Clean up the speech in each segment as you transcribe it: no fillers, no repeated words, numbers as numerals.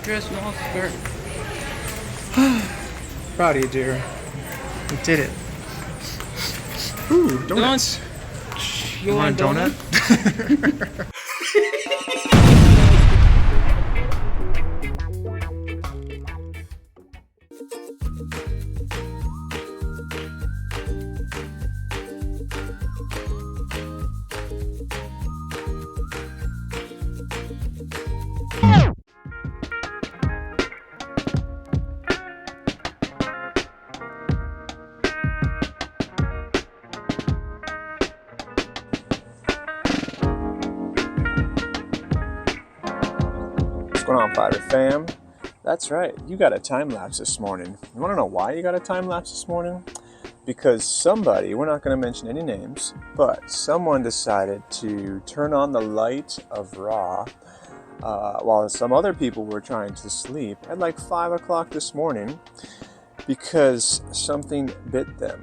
extra small skirt. Proud of you, dear. You did it. Ooh, donuts. You want a donut? What's going on, Fighter fam? That's right, you got a time lapse this morning. You want to know why you got a time lapse this morning? Because somebody, we're not going to mention any names, but someone decided to turn on the light of Raw while some other people were trying to sleep at like 5 o'clock this morning because something bit them.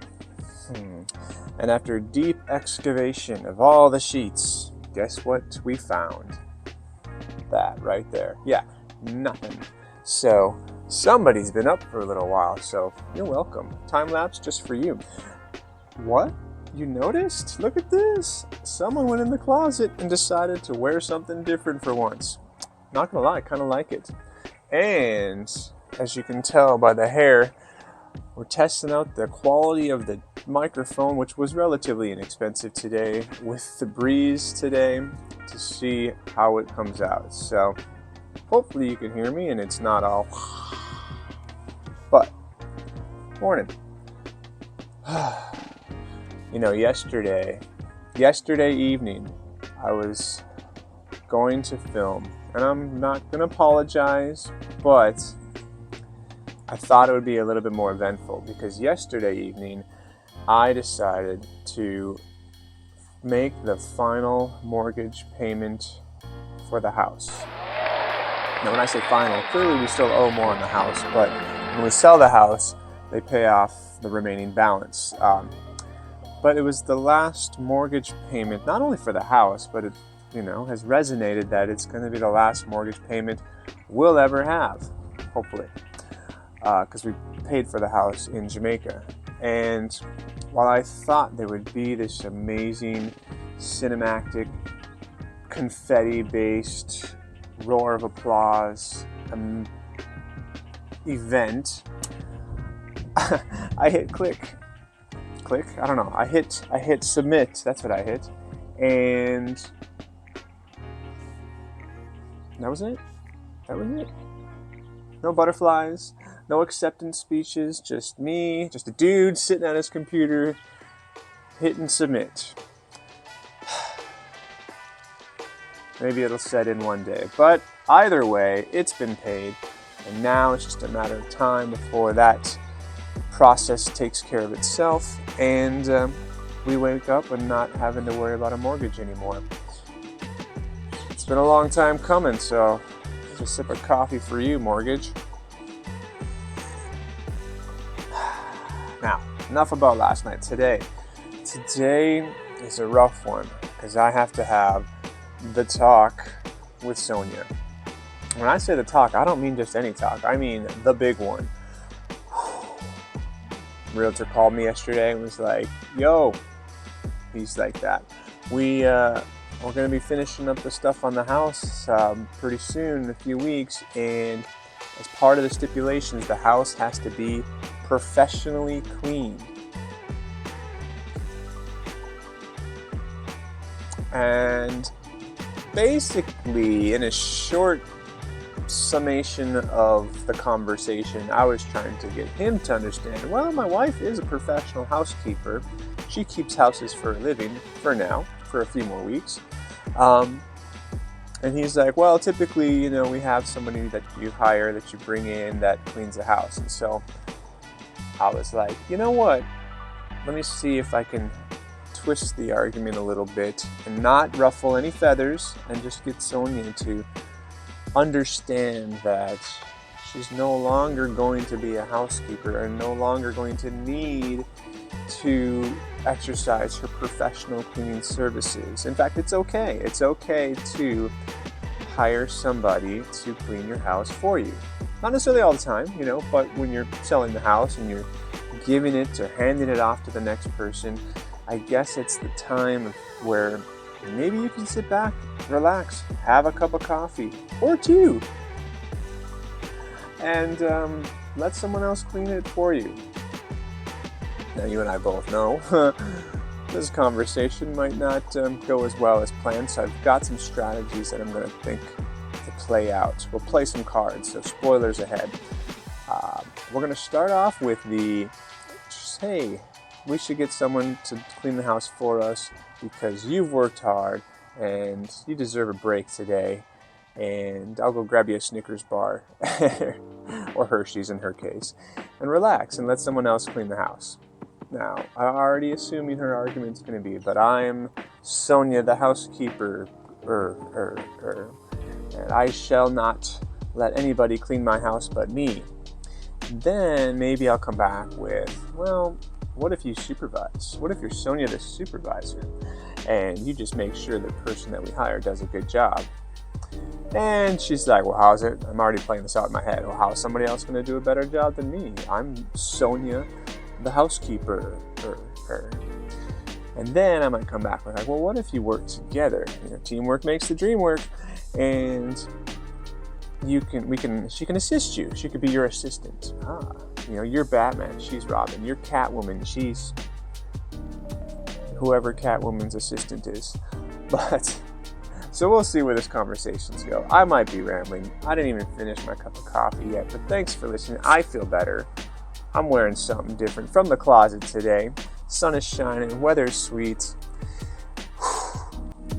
And after deep excavation of all the sheets, guess what we found? That right there. Yeah, nothing. So somebody's been up for a little while, so you're welcome. Time lapse just for you. What? You noticed? Look at this. Someone went in the closet and decided to wear something different for once. Not gonna lie, I kind of like it. And as you can tell by the hair, we're testing out the quality of the microphone, which was relatively inexpensive today, with the breeze today to see how it comes out. So hopefully you can hear me and it's not all. But morning. You know, yesterday evening, I was going to film, and I'm not gonna apologize, but I thought it would be a little bit more eventful because yesterday evening I decided to make the final mortgage payment for the house. Now when I say final, clearly we still owe more on the house, but when we sell the house, they pay off the remaining balance. But it was the last mortgage payment, not only for the house, but it, has resonated that it's going to be the last mortgage payment we'll ever have, hopefully. Because we paid for the house in Jamaica. And while I thought there would be this amazing cinematic, confetti-based roar of applause event, I hit click. I don't know. I hit submit. That's what I hit. And that was it. No butterflies. No acceptance speeches, just me, just a dude sitting at his computer, hitting submit. Maybe it'll set in one day. But either way, it's been paid, and now it's just a matter of time before that process takes care of itself, and we wake up and not having to worry about a mortgage anymore. It's been a long time coming, so just a sip of coffee for you, mortgage. Now, enough about last night. Today is a rough one because I have to have the talk with Sonia. When I say the talk, I don't mean just any talk. I mean the big one. Realtor called me yesterday and was like, yo, he's like that. We're going to be finishing up the stuff on the house pretty soon, in a few weeks, and as part of the stipulations, the house has to be professionally cleaned. And basically, in a short summation of the conversation, I was trying to get him to understand, well, my wife is a professional housekeeper. She keeps houses for a living, for now, for a few more weeks. And he's like, well, typically, we have somebody that you hire, that you bring in, that cleans the house. And so I was like, you know what? Let me see if I can twist the argument a little bit and not ruffle any feathers and just get Sonia to understand that she's no longer going to be a housekeeper and no longer going to need to exercise her professional cleaning services. In fact, it's okay. It's okay to hire somebody to clean your house for you. Not necessarily all the time, but when you're selling the house and you're giving it or handing it off to the next person, I guess it's the time where maybe you can sit back, relax, have a cup of coffee or two, and let someone else clean it for you. Now, you and I both know this conversation might not go as well as planned, so I've got some strategies that I'm going to think to play out. We'll play some cards, so spoilers ahead. We're going to start off with hey, we should get someone to clean the house for us because you've worked hard and you deserve a break today, and I'll go grab you a Snickers bar, or Hershey's in her case, and relax and let someone else clean the house. Now, I already assume her argument's going to be, but I'm Sonia, the housekeeper, and I shall not let anybody clean my house but me. Then maybe I'll come back with, well, what if you supervise? What if you're Sonia the supervisor and you just make sure the person that we hire does a good job? And she's like, well, how's it? I'm already playing this out in my head. Well, how's somebody else going to do a better job than me? I'm Sonia the housekeeper. And then I might come back with, like, well, what if you work together? Teamwork makes the dream work, and she can assist you. She could be your assistant. You're Batman, she's Robin. You're Catwoman, she's whoever Catwoman's assistant is. But so we'll see where this conversations go. I might be rambling. I didn't even finish my cup of coffee yet, but thanks for listening. I feel better. I'm wearing something different from the closet today. Sun is shining, weather's sweet.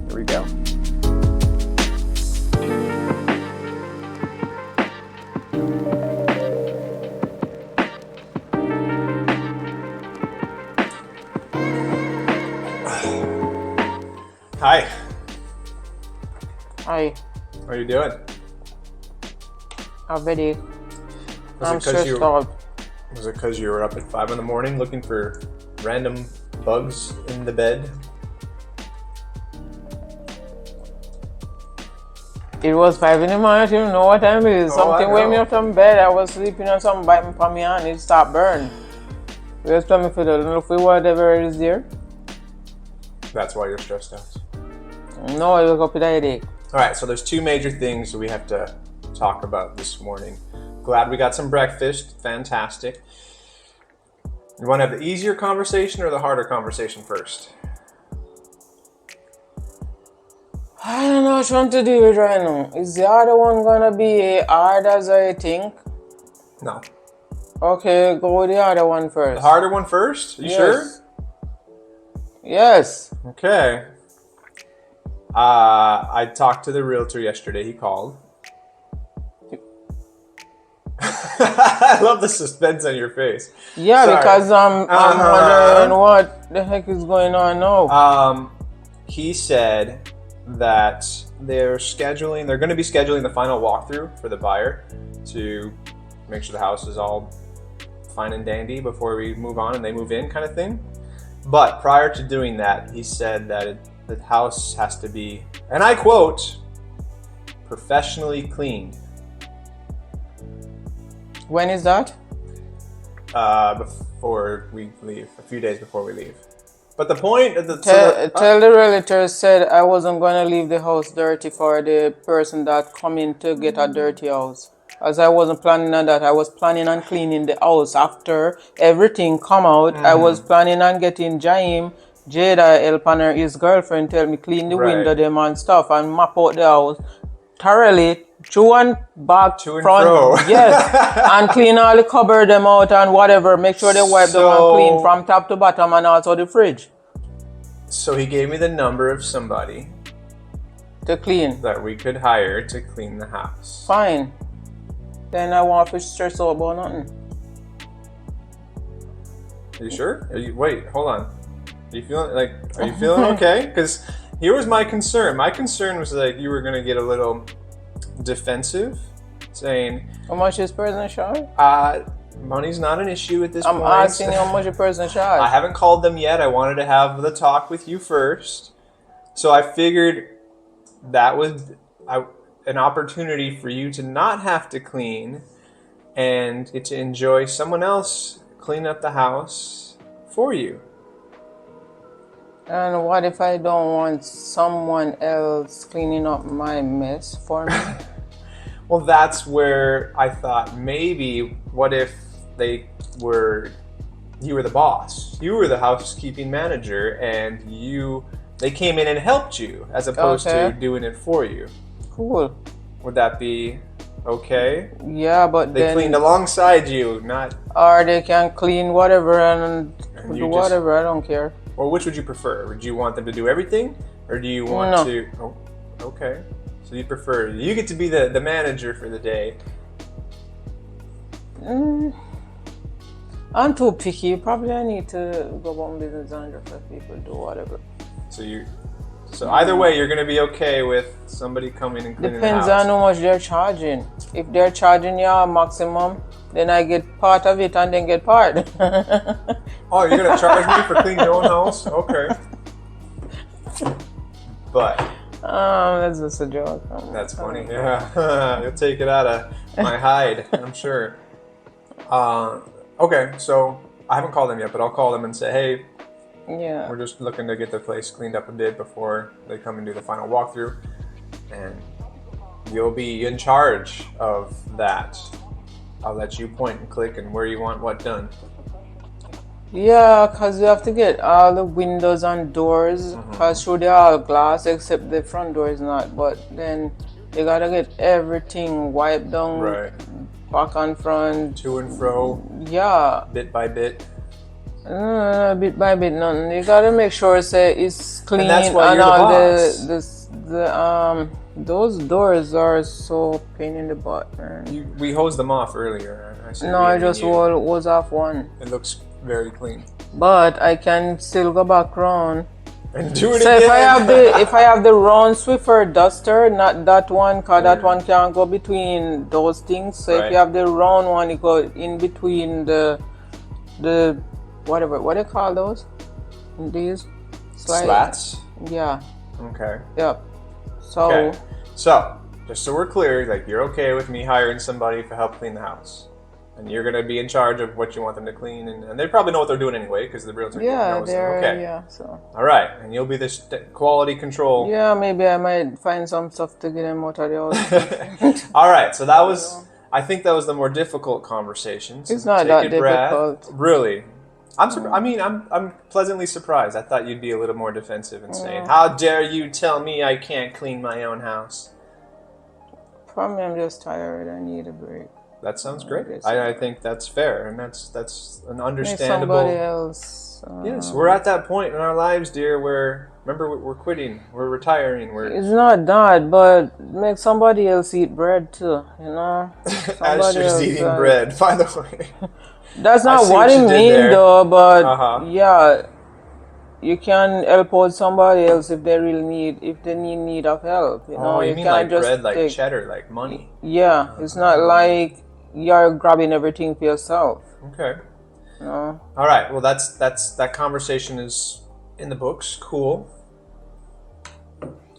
Here we go. Hi. Hi. How are you doing? I'm ready. I'm Was it stressed. because you were up at 5 in the morning looking for random bugs in the bed? It was 5 in the morning. I didn't know what time it is. Something wake me up from bed. I was sleeping and something bite me from my hand. It stopped burning. We was coming for the little for whatever is there. That's why you're stressed out. No, I woke up with a headache. All right, so there's two major things that we have to talk about this morning. Glad we got some breakfast. Fantastic. You want to have the easier conversation or the harder conversation first? I don't know what you want to do it right now. Is the other one gonna be hard as I think? No. Okay, go with the other one first. The harder one first? You sure? Yes. Okay. I talked to the realtor yesterday. He called. I love the suspense on your face. Yeah, Sorry. because I'm wondering what the heck is going on now. He said that they're going to be scheduling the final walkthrough for the buyer to make sure the house is all fine and dandy before we move on and they move in, kind of thing. But prior to doing that, he said that the house has to be, and I quote, professionally cleaned. When is that? Before we leave, a few days before we leave. But the point of tell the realtor said I wasn't going to leave the house dirty for the person that come in to get a dirty house. As I wasn't planning on that. I was planning on cleaning the house after everything come out. I was planning on getting Jada help on his girlfriend tell me clean the window them and stuff and mop out the house thoroughly. Through and back, to and front, fro. yes, and clean all the cupboard them out and whatever. Make sure they wipe them and clean from top to bottom and also the fridge. So he gave me the number of somebody to clean that we could hire to clean the house. Fine. Then I want to stress out about nothing. Are you sure? Wait, hold on. Are you feeling okay? Because here was my concern. My concern was like you were gonna get a little defensive, saying how much is person charge? Money's not an issue at this point. I'm asking you how much a person charge. I haven't called them yet. I wanted to have the talk with you first, so I figured that was an opportunity for you to not have to clean and get to enjoy someone else clean up the house for you. And what if I don't want someone else cleaning up my mess for me? Well, that's where I thought maybe what if you were the boss, you were the housekeeping manager, and they came in and helped you as opposed to doing it for you. Cool. Would that be okay? Yeah, but they cleaned alongside you, not. Or they can clean whatever and do whatever. I don't care. Or which would you prefer? Would you want them to do everything, or do you want to? Oh, okay. So you prefer you get to be the manager for the day. I'm too picky. Probably I need to go on business and just let people do whatever. So either way, you're gonna be okay with somebody coming and cleaning Depends the house. on how much they're charging. If they're charging you a maximum, then I get part of it and then get part. Oh, you're gonna charge me for cleaning your own house? Okay. But that's just a joke. That's funny. Yeah, you'll take it out of my hide, I'm sure. Okay, so I haven't called them yet, but I'll call them and say, hey, yeah, we're just looking to get the place cleaned up a bit before they come and do the final walkthrough, and you'll be in charge of that. I'll let you point and click and where you want what done. Yeah, because you have to get all the windows and doors, because sure they're all glass except the front door is not, but then you gotta get everything wiped down, Right. back and front, To and fro. Yeah. Bit by bit. Bit by bit, nothing. You gotta make sure it's clean, And that's why and you're the all boss. those doors are so pain in the butt, man. We hosed them off earlier. I just was off one. It looks very clean. But I can still go back round. And do it So again. if I have the round Swiffer duster, not that one, cause that one can't go between those things. So if you have the round one, you go in between the whatever, what do you call those? These Slats? Yeah. Okay. Yep. So. Okay. So, just so we're clear, like you're okay with me hiring somebody to help clean the house, and you're gonna be in charge of what you want them to clean, and they probably know what they're doing anyway because the realtor knows them. Okay. Yeah. So. All right, and you'll be this quality control. Yeah, maybe I might find some stuff to get them out of the house. All right, so that was. I think that was the more difficult conversations. It's not that difficult. Really. I'm pleasantly surprised. I thought you'd be a little more defensive and saying, "How dare you tell me I can't clean my own house?" Probably I'm just tired. I need a break. That sounds great. I think that's fair, and that's an understandable. Somebody else. Yes, we're at that point in our lives, dear, where remember we're quitting, we're retiring, It's not that, but make somebody else eat bread too. You know. Asher's eating bread, by the way. That's not what I mean, though. But yeah, you can help out somebody else if they need of help. You know, you mean like bread, like cheddar, like money? Yeah, it's not like you're grabbing everything for yourself. Okay. No. All right. Well, that conversation is in the books. Cool.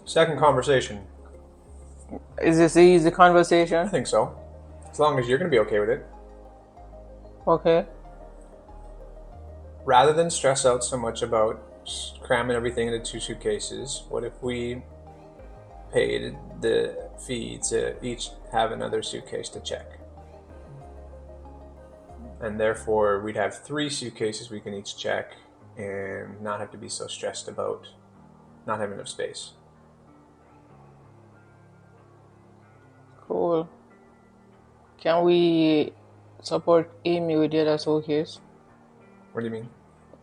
Second conversation. Is this an easy conversation? I think so. As long as you're going to be okay with it. Okay. Rather than stress out so much about cramming everything into 2 suitcases, what if we paid the fee to each have another suitcase to check? And therefore, we'd have 3 suitcases we can each check and not have to be so stressed about not having enough space. Cool. Can we support Amy with the other suitcase? What do you mean?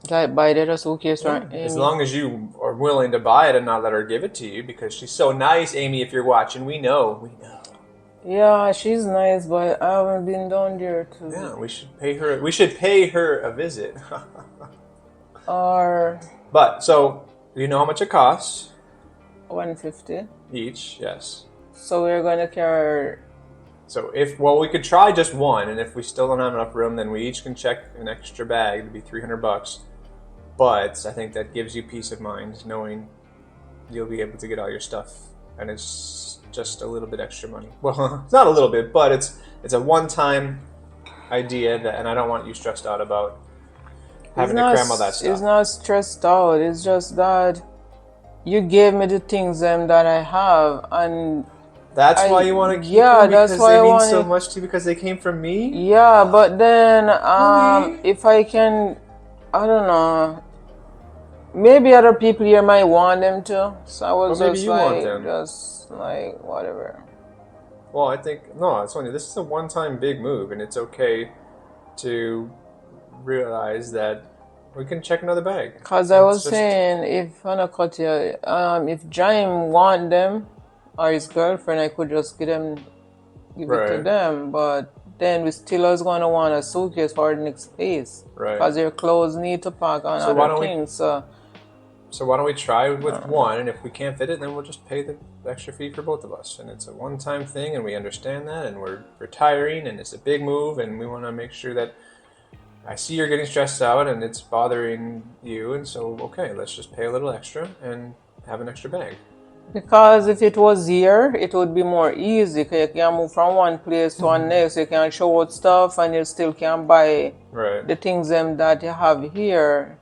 Like buy the other suitcase, right? Amy? As long as you are willing to buy it and not let her give it to you, because she's so nice, Amy. If you're watching, we know. Yeah, she's nice, but I haven't been down there too. Yeah, we should pay her. We should pay her a visit. But so you know how much it costs? $150 each. Yes. So we're gonna carry. So we could try just one, and if we still don't have enough room, then we each can check an extra bag. It'd be $300. But I think that gives you peace of mind, knowing you'll be able to get all your stuff and it's just a little bit extra money. Well, it's not a little bit, but it's a one-time idea and I don't want you stressed out about having to cram all that stuff. It's not stressed out. It's just that you gave me the things that I have, and that's why you want to keep them, because they mean so much to you because they came from me? Yeah, but then if I can, I don't know, maybe other people here might want them too. So I was just like, whatever. Well, I think, no, Sonia, this is a one-time big move, and it's okay to realize that we can check another bag. Because I was saying, if Jaime want them, or his girlfriend, I could just give it to them. But then we still is going to want a suitcase for the next space. Right. Because your clothes need to pack on other things. So why don't we try with one, and if we can't fit it, then we'll just pay the extra fee for both of us. And it's a one-time thing, and we understand that, and we're retiring, and it's a big move, and we want to make sure that I see you're getting stressed out, and it's bothering you, and so, okay, let's just pay a little extra and have an extra bag. Because if it was here, it would be more easy. You can move from one place to the next. You can show out stuff, and you still can buy the things that you have here.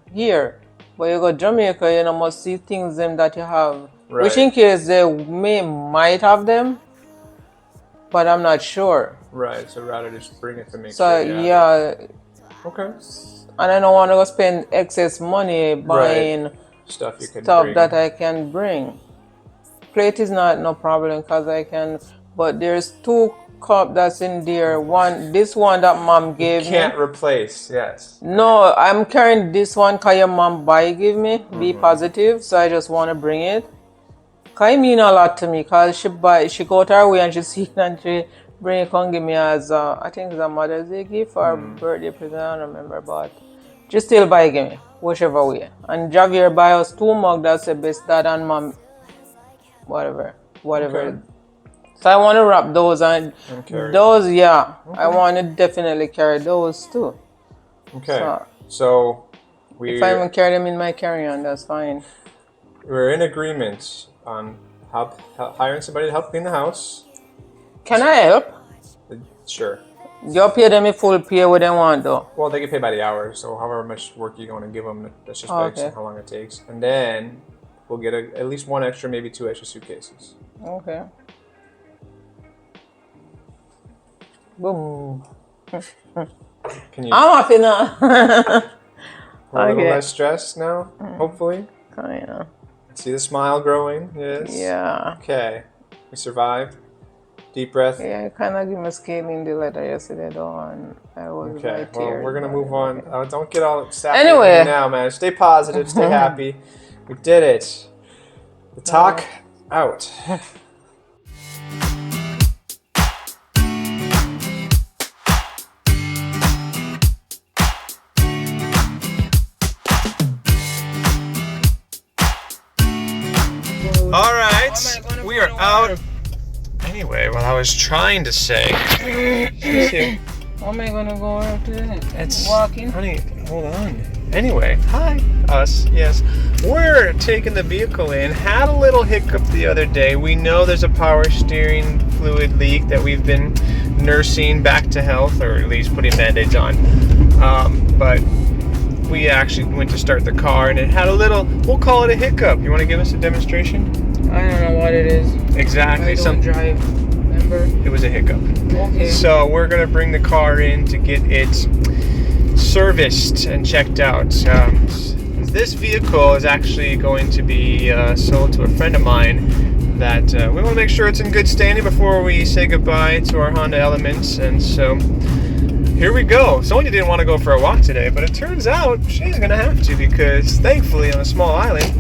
But you go to Jamaica, you must see things that you have. Right. Which in case they might have them, but I'm not sure. Right, so rather just bring it to make sure. So, yeah. Okay. And I don't want to go spend excess money buying stuff that I can bring. Plate is no problem because I can, but there's 2 cups that's in there. This one that mom gave me. Can't replace, yes. No, I'm carrying this one because your mom give me. Be positive, so I just want to bring it. Cause it mean a lot to me because she go to her way and she see it and she bring it and give me as I think it's a Mother's Day gift or birthday present, I don't remember, but just still give me, whichever way. And Javier buy us 2 mugs that's the best, dad and mom, whatever. Okay. So I want to wrap those and those, I want to definitely carry those too. Okay. So if I even carry them in my carry-on, that's fine. We're in agreement on hiring somebody to help clean the house. Can I help? Sure. You pay them a full pay what they want though? Well, they get paid by the hour, so however much work you're going to give them, that's just based on how long it takes. And then we'll get at least 1 extra, maybe 2 extra suitcases. Okay. Boom. Can you? I'm happy now. A little less stressed now, hopefully. Kinda. See the smile growing? Yes. Yeah. Okay. We survived. Deep breath. Yeah, I kind of gave me scaling the letter yesterday though, and I was okay. Well, we're gonna move on. Don't get all sappy anyway now, man. Stay positive. Stay happy. We did it. The talk out. All right, we are out. Anyway, what I was trying to say. How am I gonna go after it? It's walking. Honey, hold on. Anyway, hi, us. Yes, we're taking the vehicle in. Had a little hiccup the other day. We know there's a power steering fluid leak that we've been nursing back to health, or at least putting band-aids on. But we actually went to start the car and it had a little, we'll call it a hiccup. You want to give us a demonstration? I don't know what it is. Exactly. I don't drive, remember? It was a hiccup. Okay. So we're going to bring the car in to get it serviced and checked out. This vehicle is actually going to be sold to a friend of mine that we want to make sure it's in good standing before we say goodbye to our Honda Elements. And so here we go. Sonia didn't want to go for a walk today, but it turns out she's going to have to because thankfully on a small island,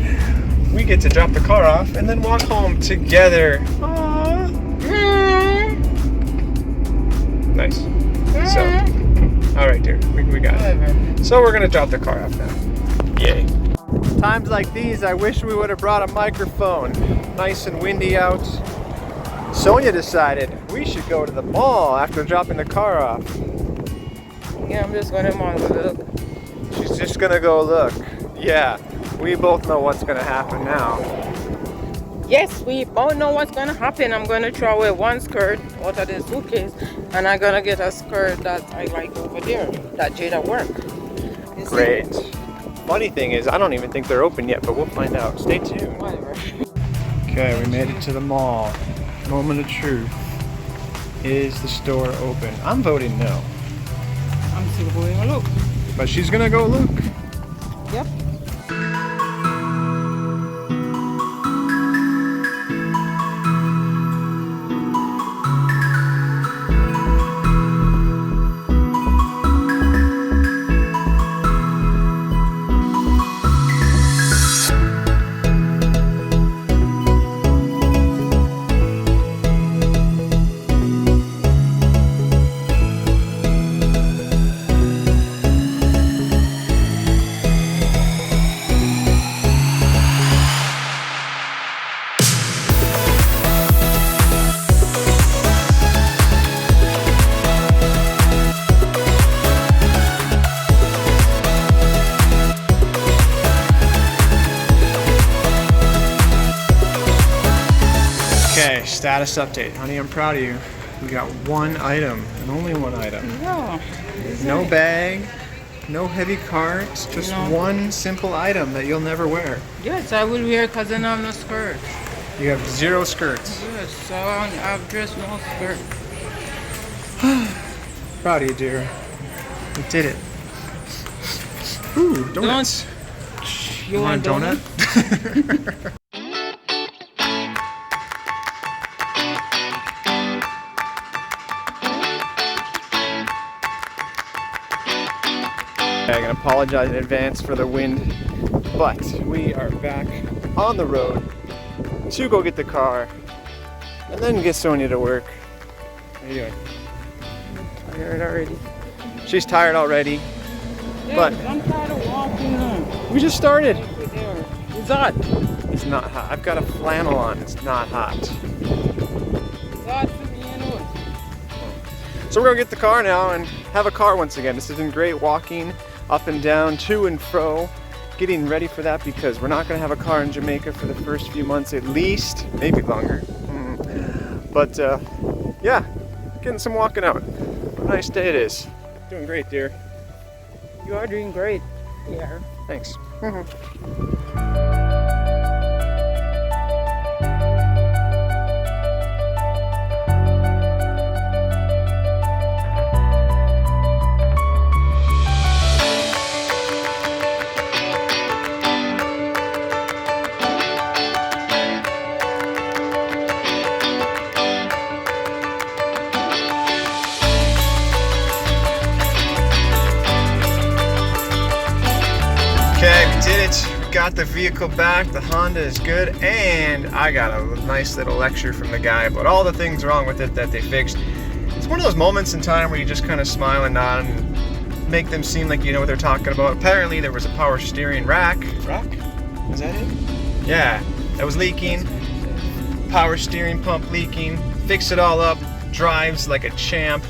we get to drop the car off and then walk home together. Aww. Nice. So, all right, dear, we got it. So we're going to drop the car off now. Yay. Times like these, I wish we would have brought a microphone. Nice and windy out. Sonia decided we should go to the mall after dropping the car off. Yeah, I'm just gonna go look. She's just gonna go look. Yeah, we both know what's gonna happen now. Yes, we both know what's gonna happen. I'm gonna throw away one skirt out of the suitcase, and I'm gonna get a skirt that I like over there, that Jada work. You see? Great. Funny thing is, I don't even think they're open yet, but we'll find out. Stay tuned. Whatever. Okay, we made it to the mall. Moment of truth. Is the store open? I'm voting no. I'm still going to look. But she's gonna go look. Yep. Okay, status update. Honey, I'm proud of you. We got one item, and only one item. No. No bag, no heavy carts, just No. one simple item that you'll never wear. Yes, I will wear because I don't have no skirt. You have 0 skirts. Yes, so I've dressed no skirt. Proud of you, dear. You did it. Ooh, donuts. You want a donut? I can apologize in advance for the wind, but we are back on the road to go get the car and then get Sonia to work. What are you doing? I'm tired already. She's tired already, but I'm tired of walking home. we just started. It's hot. It's not hot. I've got a flannel on. It's not hot. It's hot for me anyway. So we're gonna get the car now and have a car once again. This has been great walking up and down, to and fro, getting ready for that because we're not gonna have a car in Jamaica for the first few months at least, maybe longer. But yeah, getting some walking out. What a nice day it is. Doing great, dear. You are doing great. Yeah. Thanks. Okay, we did it. We got the vehicle back. The Honda is good, and I got a nice little lecture from the guy about all the things wrong with it that they fixed. It's one of those moments in time where you just kind of smile and nod and make them seem like you know what they're talking about. Apparently, there was a power steering rack. Rack? Is that it? Yeah, that was leaking. Power steering pump leaking. Fix it all up. Drives like a champ.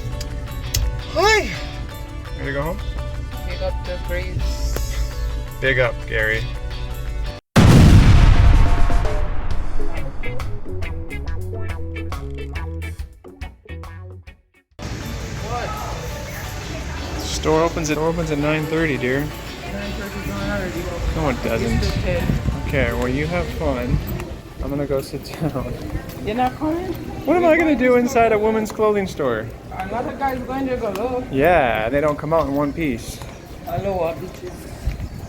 Hi. Ready to go home? Pick up the breeze. Big up, Gary. What? Store opens at 9:30, dear. 9:30 already. No, it doesn't. It's still 10. Okay, well you have fun. I'm gonna go sit down. You're not coming? What am I gonna do inside a woman's clothing store? Another guy's going to go low. Yeah, they don't come out in one piece. Aloha beaches.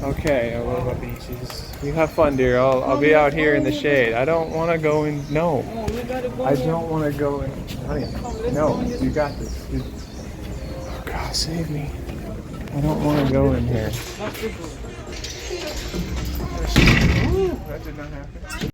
Okay, Aloha beaches. You have fun, dear. I'll be out here in the shade. I don't want to go in. No, Oh, we gotta go. I don't want to go in. Honey, no, you got this. Oh God, save me. I don't want to go in here. Not to go. Ooh, that did not happen.